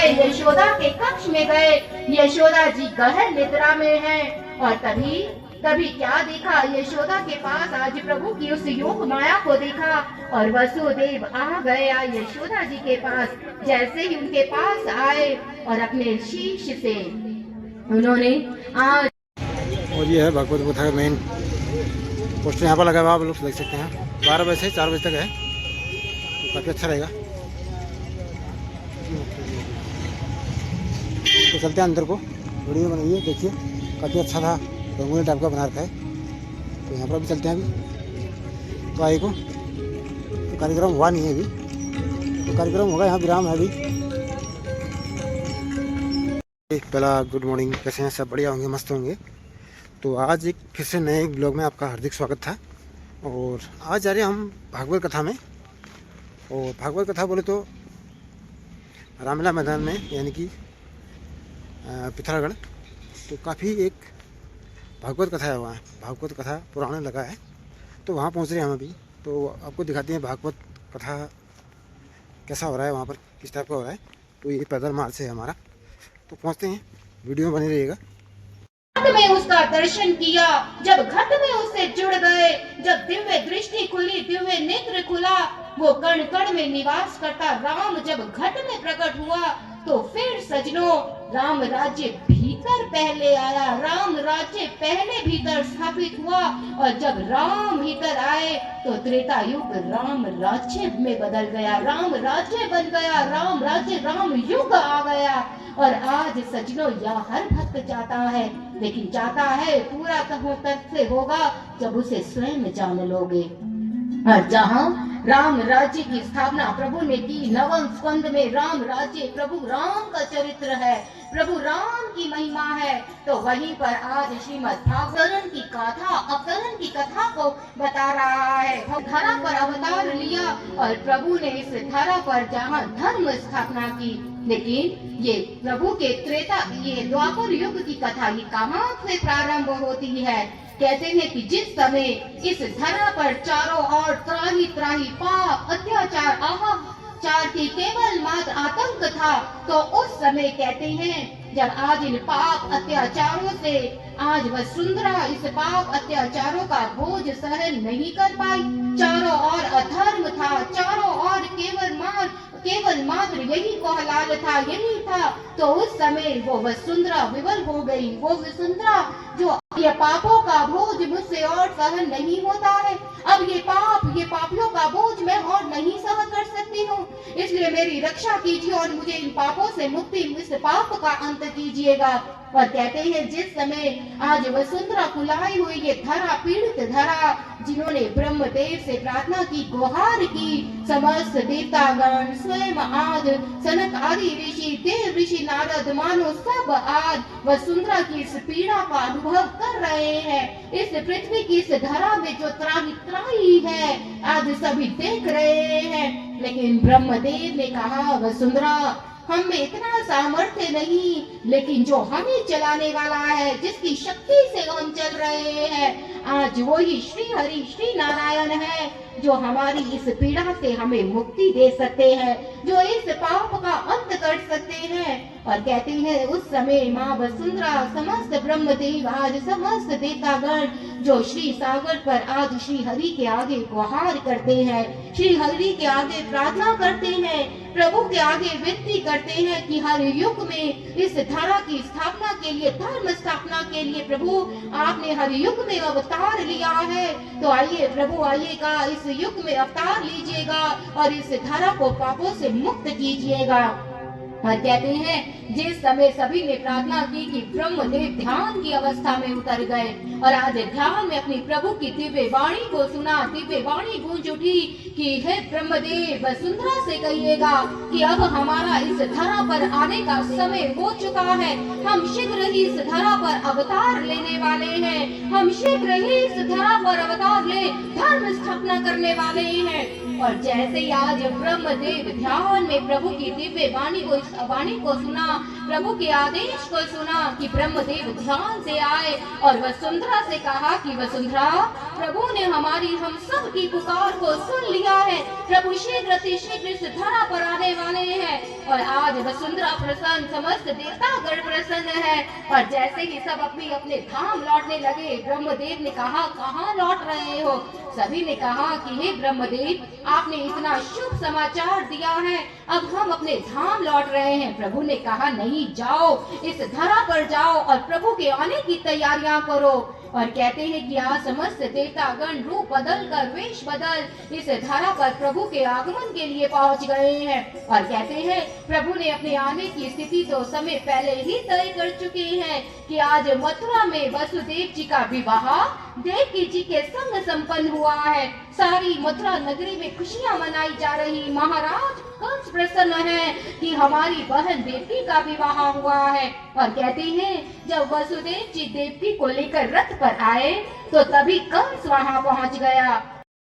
वे यशोदा के कक्ष में गए। यशोदा जी गहन निद्रा में हैं और तभी तभी क्या देखा, यशोदा के पास आज प्रभु की उस योग माया को देखा और वसुदेव आ गया यशोदा जी के पास। जैसे ही उनके पास आए और अपने शीश से उन्होंने आज, और ये है भागवत कथा का मेन पोस्टर यहाँ पर लगा हुआ, आप लोग देख सकते हैं। 12 बजे से 4 बजे तक है, तो काफ़ी अच्छा रहेगा। तो चलते हैं अंदर को, वीडियो बनाइए, देखिए काफ़ी अच्छा था, रंगोली टाइप का बना रखा है। तो यहाँ पर अभी चलते हैं अभी। तो आइए को तो कार्यक्रम हुआ नहीं है अभी, तो कार्यक्रम होगा, यहाँ विराम है अभी। पहला गुड मॉर्निंग, कैसे हैं सब? बढ़िया होंगे, मस्त होंगे। तो आज एक फिर से नए ब्लॉग में आपका हार्दिक स्वागत था। और आज जा रहे हैं हम भागवत कथा में। और भागवत कथा बोले तो रामलीला मैदान में, यानी कि पिथौरागढ़, तो काफ़ी एक भागवत कथा है वहाँ, भागवत कथा पुराने लगा है, तो वहाँ पहुँच रहे हैं हम अभी। तो आपको दिखाते हैं भागवत कथा कैसा हो रहा है वहाँ पर, किस टाइप का हो रहा है। तो ये पैदल मार्ग से है हमारा, तो पहुँचते हैं, वीडियो में बने रहिएगा। घट में उसका दर्शन किया, जब घट में उससे जुड़ गए, जब दिव्य दृष्टि खुली, दिव्य नेत्र खुला, वो कण कण में निवास करता राम जब घट में प्रकट हुआ, तो फिर सजनों राम राज्य भीतर पहले आया, राम राज्य पहले भीतर स्थापित हुआ। और जब राम भीतर आए तो त्रेता युग राम राज्य में बदल गया, राम राज्य बन गया, राम राज्य राम युग आ गया। और आज सजनों यह हर भक्त चाहता है, लेकिन चाहता है पूरा तब से होगा जब उसे स्वयं जान लोगे। और जहाँ राम राज्य की स्थापना प्रभु ने की, नवम स्कंद में राम राज्य, प्रभु राम का चरित्र है, प्रभु राम की महिमा है, तो वहीं पर आज श्रीमद् भागवत की कथा, अवतरण की कथा को बता रहा है। धरा पर अवतार लिया और प्रभु ने इस धरा पर जहाँ धर्म स्थापना की। लेकिन ये प्रभु के त्रेता, ये द्वापर युग की कथा ये कहाँ से प्रारंभ होती है? कहते हैं कि जिस समय इस धरा पर चारों ओर त्राही त्राही पाप, अत्याचार, अहंकार की केवल मात्र आतंक था, तो उस समय कहते हैं जब आज इन पाप अत्याचारों से आज वसुंधरा इस पाप अत्याचारों का बोझ सहन नहीं कर पाई, चारों ओर अधर्म था, चारों ओर केवल मात्र यही कोहलाल था, यही था, तो उस समय वो वसुंधरा विवल हो गई। वो वसुंधरा जो ये पापों का बोझ मुझसे और सहन नहीं होता है, अब ये पापियों का बोझ मैं और नहीं सहन कर सकती हूँ, इसलिए मेरी रक्षा कीजिए और मुझे इन पापों से मुक्ति, इस पाप का अंत कीजिएगा। और कहते हैं जिस समय आज वसुंधरा फुलाई हुई ये धरा, पीड़ित धरा, जिन्होंने ब्रह्मदेव से प्रार्थना की, गुहार की, समस्त देवतागण स्वयं आज सनक आदि ऋषि, देव ऋषि, नारद, मानो सब आज वसुंधरा की इस पीड़ा का अनुभव कर रहे हैं। इस पृथ्वी की इस धरा में जो त्राही त्राही है आज सभी देख रहे हैं। लेकिन ब्रह्मदेव ने कहा, वसुंधरा हम में इतना सामर्थ्य नहीं, लेकिन जो हमें चलाने वाला है, जिसकी शक्ति से हम चल रहे हैं, आज वही श्री हरि श्री नारायण है, जो हमारी इस पीड़ा से हमें मुक्ति दे सकते हैं, जो इस पाप का अंत कर सकते हैं। और कहते हैं उस समय माँ वसुंधरा, समस्त ब्रह्मदेव, आज समस्त देवतागण जो श्री सागर पर आज श्री हरि के आगे गुहार करते हैं, श्री हरि के आगे प्रार्थना करते हैं, प्रभु के आगे विनती करते हैं कि हर युग में इस धरा की स्थापना के लिए, धर्म स्थापना के लिए प्रभु आपने हर युग में अवतार लिया है, तो आइए प्रभु आइएगा, इस युग में अवतार लीजिएगा और इस धरा को पापों से मुक्त कीजिएगा। और कहते हैं जिस समय सभी ने प्रार्थना की कि ब्रह्मदेव ध्यान की अवस्था में उतर गए और आज ध्यान में अपनी प्रभु की दिव्य वाणी को सुना, दिव्य वाणी गूंज उठी कि हे ब्रह्मदेव, वसुंधरा से कहिएगा कि अब हमारा इस धरा पर आने का समय हो चुका है, हम शीघ्र ही इस धरा पर अवतार लेने वाले हैं, हम शीघ्र ही इस धरा पर अवतार ले धर्म स्थापना करने वाले हैं। और जैसे ही आज ब्रह्मदेव ध्यान में प्रभु की दिव्य वाणी को, इस वाणी को सुना, प्रभु के आदेश को सुना कि ब्रह्मदेव ध्यान से आए और वसुंधरा से कहा कि वसुंधरा, प्रभु ने हमारी हम सब की पुकार को सुन लिया है। प्रभु शीघ्र अतिशीघ्र इस धरा पर आने वाले हैं और आज वसुंधरा प्रसन्न, समस्त देवतागण प्रसन्न है। और जैसे ही सब अपने अपने धाम लौटने लगे, ब्रह्मदेव ने कहा, कहाँ लौट रहे हो? सभी ने कहा कि हे ब्रह्मदेव, आपने इतना शुभ समाचार दिया है, अब हम अपने धाम लौट रहे हैं। प्रभु ने कहा, नहीं, जाओ, इस धरा पर जाओ और प्रभु के आने की तैयारियां करो। और कहते हैं कि आज समस्त देवतागण रूप बदल कर, वेश बदल इस धरा पर प्रभु के आगमन के लिए पहुंच गए हैं। और कहते हैं प्रभु ने अपने आने की स्थिति तो समय पहले ही तय कर चुके हैं कि आज मथुरा में वसुदेव जी का विवाह देवकी जी के संग संपन्न हुआ है। सारी मथुरा नगरी में खुशियां मनाई जा रही। महाराज कंस प्रसन्न है कि हमारी बहन देवकी का विवाह हुआ है। और कहते हैं जब वसुदेव जी देवकी को लेकर रथ पर आए तो तभी कंस वहां पहुंच गया।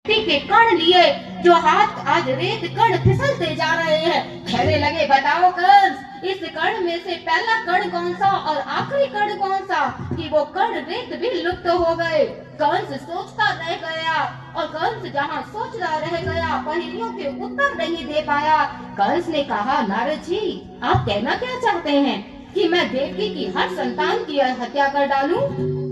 के कण लिए जो हाथ आज रेत कण फिसलते जा रहे हैं। कहने लगे, बताओ कंस, इस कण में से पहला कण कौन सा और आखिरी कण कौन सा कि वो कण रेत भी लुप्त हो गए। कंस सोचता रह गया और कंस जहाँ सोचता रह गया, पहेलियों के उत्तर नहीं दे पाया। कंस ने कहा, नारद जी, आप कहना क्या चाहते हैं कि मैं देवकी की हर संतान की हत्या कर डालूं?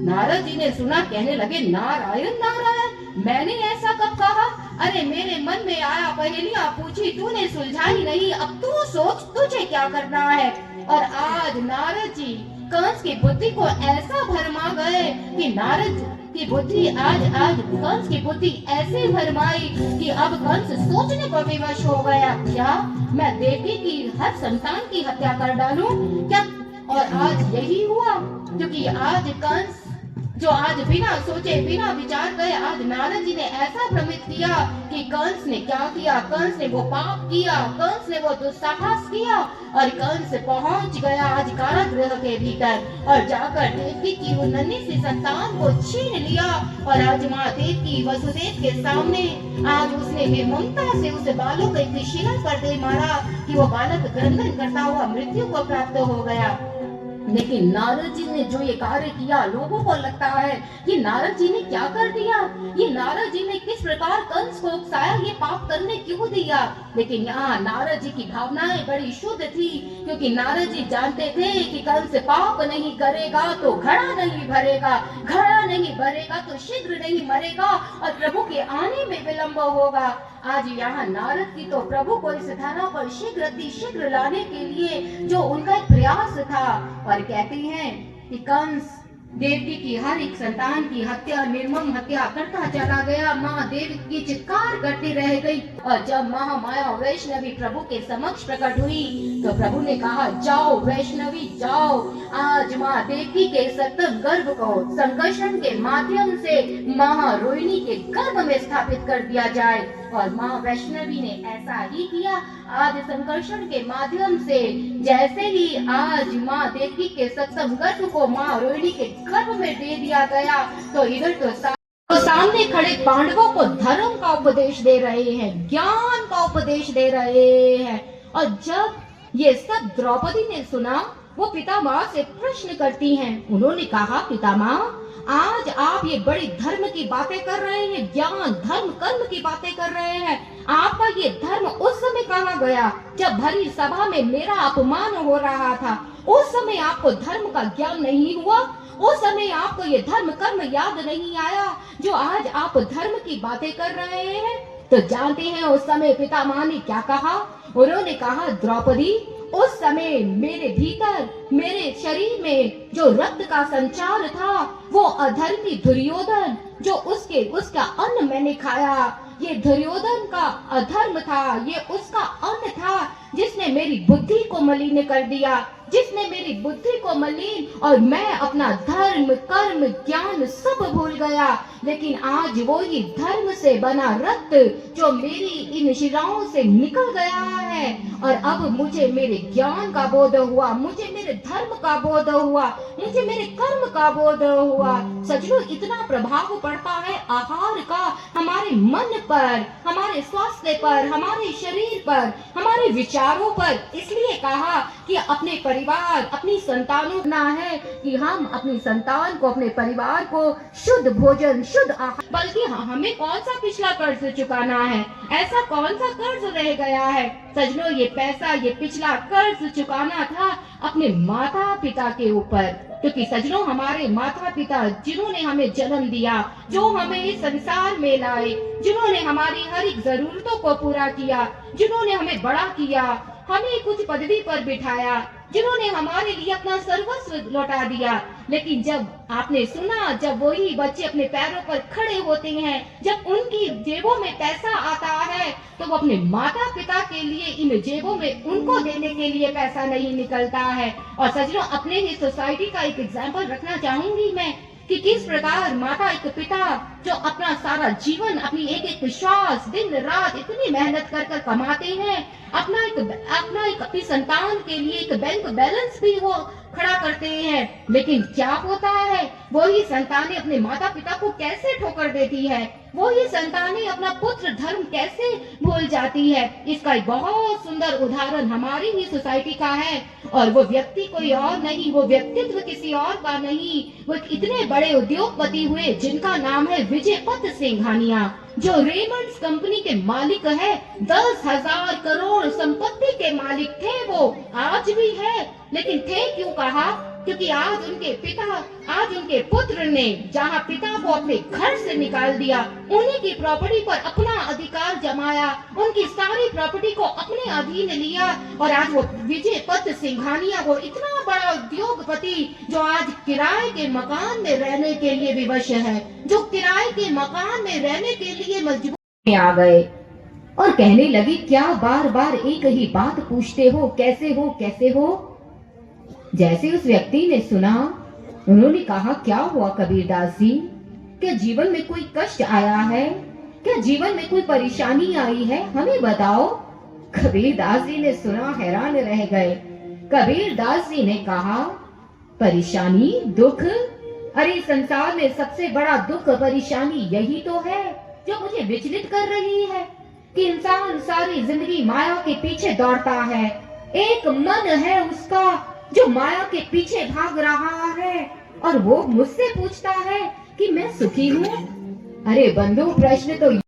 नारद जी ने सुना, कहने लगे, नारायण नारायण, मैंने ऐसा कब कहा? अरे मेरे मन में आया, पहेलियां पूछी, तूने सुलझाई नहीं, अब तू सोच तुझे क्या करना है। और आज नारद जी कंस की बुद्धि को ऐसा भरमा गए कि नारद की बुद्धि आज कंस की बुद्धि ऐसे भरमाई कि अब कंस सोचने को विवश हो गया, क्या मैं देवकी की हर संतान की हत्या कर डालूं क्या? और आज यही हुआ, क्योंकि आज कंस जो आज बिना सोचे बिना विचार गए, आज नारद जी ने ऐसा भ्रमित किया कि कंस ने क्या किया? कंस ने वो पाप किया, कंस ने वो दुस्साहस किया और कंस पहुंच गया आज कारागृह के भीतर और जाकर देवकी की वो नन्ही सी संतान को छीन लिया। और आज माँ देवकी वसुदेव के सामने आज उसने निर्ममता से उस बालक के शिरा पर दे मारा कि वो बालक क्रंदन करता हुआ मृत्यु को प्राप्त हो गया। लेकिन नारद जी ने जो ये कार्य किया, लोगों को लगता है कि नारद जी ने क्या कर दिया, ये नारद जी ने किस प्रकार कंस को उकसाया, ये पाप करने क्यों दिया। लेकिन यहाँ नारद जी की भावनाएं बड़ी शुद्ध थी, क्योंकि नारद जी जानते थे कि कंस पाप नहीं करेगा तो घड़ा नहीं भरेगा, घड़ा नहीं भरेगा तो शीघ्र नहीं मरेगा और प्रभु के आने में विलंब होगा। आज यहाँ नारद की तो प्रभु को इस धरा पर शीघ्र लाने के लिए जो उनका एक प्रयास था। और कहते हैं कि कंस देवकी की हर एक संतान की हत्या, निर्मम हत्या करता चला गया। माँ देवकी चित्कार करती रह गई और जब महामाया वैष्णवी प्रभु के समक्ष प्रकट हुई तो प्रभु ने कहा, जाओ वैष्णवी जाओ, आज माँ देवकी के सप्तम गर्भ को संकर्षण के माध्यम से महारोहिणी के गर्भ में स्थापित कर दिया जाए। और माँ वैष्णवी ने ऐसा ही किया। आज संकर्षण के माध्यम से जैसे ही आज माँ देवकी के सप्तम गर्भ को माँ रोहिणी के गर्भ में दे दिया गया तो इधर तो सामने खड़े पांडवों को धर्म का उपदेश दे रहे हैं, ज्ञान का उपदेश दे रहे हैं। और जब ये सब द्रौपदी ने सुना, वो पितामह से प्रश्न करती हैं। उन्होंने कहा, पितामह, आज आप ये बड़ी धर्म की बातें कर रहे हैं, ज्ञान धर्म कर्म की बातें कर रहे हैं। आपका ये धर्म उस समय कहाँ गया जब भरी सभा में मेरा अपमान हो रहा था? उस समय आपको धर्म का ज्ञान नहीं हुआ? उस समय आपको ये धर्म कर्म याद नहीं आया जो आज आप धर्म की बातें कर रहे हैं? तो जानते हैं उस समय पितामह ने क्या कहा? उन्होंने कहा, द्रौपदी, उस समय मेरे भीतर, मेरे शरीर में जो रक्त का संचार था, वो अधर्मी दुर्योधन, जो उसका अन्न मैंने खाया, ये दुर्योधन का अधर्म था, ये उसका अन्न था जिसने मेरी बुद्धि को मलिन कर दिया, जिसने मेरी बुद्धि को मलिन, और मैं अपना धर्म कर्म ज्ञान सब भूल गया। लेकिन आज वो ही धर्म से बना रक्त जो मेरी इन शिराओं से निकल गया है और अब मुझे मेरे ज्ञान का बोध हुआ, मुझे मेरे धर्म का बोध हुआ, मुझे मेरे कर्म का बोध हुआ। सचमुच इतना प्रभाव पड़ता है आहार का हमारे मन पर, हमारे स्वास्थ्य पर, हमारे शरीर पर, हमारे विचार विचारों पर इसलिए कहा कि अपने परिवार, अपनी संतानों ना है कि हम अपनी संतान को, अपने परिवार को शुद्ध भोजन, शुद्ध आहार, बल्कि हमें कौन सा पिछला कर्ज चुकाना है, ऐसा कौन सा कर्ज रह गया है। सजनों, ये पैसा, ये पिछला कर्ज चुकाना था अपने माता पिता के ऊपर, क्योंकि सजनों हमारे माता पिता जिन्होंने हमें जन्म दिया, जो हमें इस संसार में लाए, जिन्होंने हमारी हर एक जरूरतों को पूरा किया, जिन्होंने हमें बड़ा किया, हमें कुछ पदवी पर बिठाया, जिन्होंने हमारे लिए अपना सर्वस्व लौटा दिया, लेकिन जब आपने सुना, जब वही बच्चे अपने पैरों पर खड़े होते हैं, जब उनकी जेबों में पैसा आता है, तो वो अपने माता पिता के लिए इन जेबों में उनको देने के लिए पैसा नहीं निकलता है। और सजनों, अपने ही सोसाइटी का एक एग्जाम्पल रखना चाहूंगी मैं कि किस प्रकार माता, एक पिता जो अपना सारा जीवन, अपनी एक एक श्वास, दिन रात इतनी मेहनत कर कर कमाते हैं, अपना एक अपनी संतान के लिए एक बैंक बैलेंस भी वो खड़ा करते हैं, लेकिन क्या होता है, वही संतानें अपने माता पिता को कैसे ठोकर देती है, वही संतानें अपना पुत्र धर्म कैसे भूल जाती है। इसका एक बहुत सुंदर उदाहरण हमारी ही सोसाइटी का है, और वो व्यक्ति कोई और नहीं, वो व्यक्तित्व किसी और का नहीं, वो इतने बड़े उद्योगपति हुए जिनका नाम है विजय पत सिंघानिया, जो रेमंड्स कंपनी के मालिक है। 10,000 करोड़ संपत्ति के मालिक थे वो, आज भी है, लेकिन थे क्यों कहा, क्योंकि आज उनके पुत्र ने जहां पिता को अपने घर से निकाल दिया, उन्हीं की प्रॉपर्टी पर अपना अधिकार जमाया, उनकी सारी प्रॉपर्टी को अपने अधीन लिया, और आज वो विजय पत सिंघानिया, वो इतना बड़ा उद्योगपति जो आज किराए के मकान में रहने के लिए विवश है, जो किराए के मकान में रहने के लिए मजबूर आ गए, और कहने लगी, क्या बार बार एक ही बात पूछते हो, कैसे हो, कैसे हो। जैसे उस व्यक्ति ने सुना, उन्होंने कहा, क्या हुआ कबीरदास जी, क्या जीवन में कोई कष्ट आया है, क्या जीवन में कोई परेशानी आई है, हमें बताओ। कबीरदास जी ने सुना, हैरान रह गए। कबीरदास जी ने कहा, परेशानी, दुख, अरे संसार में सबसे बड़ा दुख, परेशानी यही तो है जो मुझे विचलित कर रही है, कि इंसान सारी जिंदगी माया के पीछे दौड़ता है, एक मन है उसका जो माया के पीछे भाग रहा है, और वो मुझसे पूछता है कि मैं सुखी हूँ। अरे बंधु, प्रश्न तो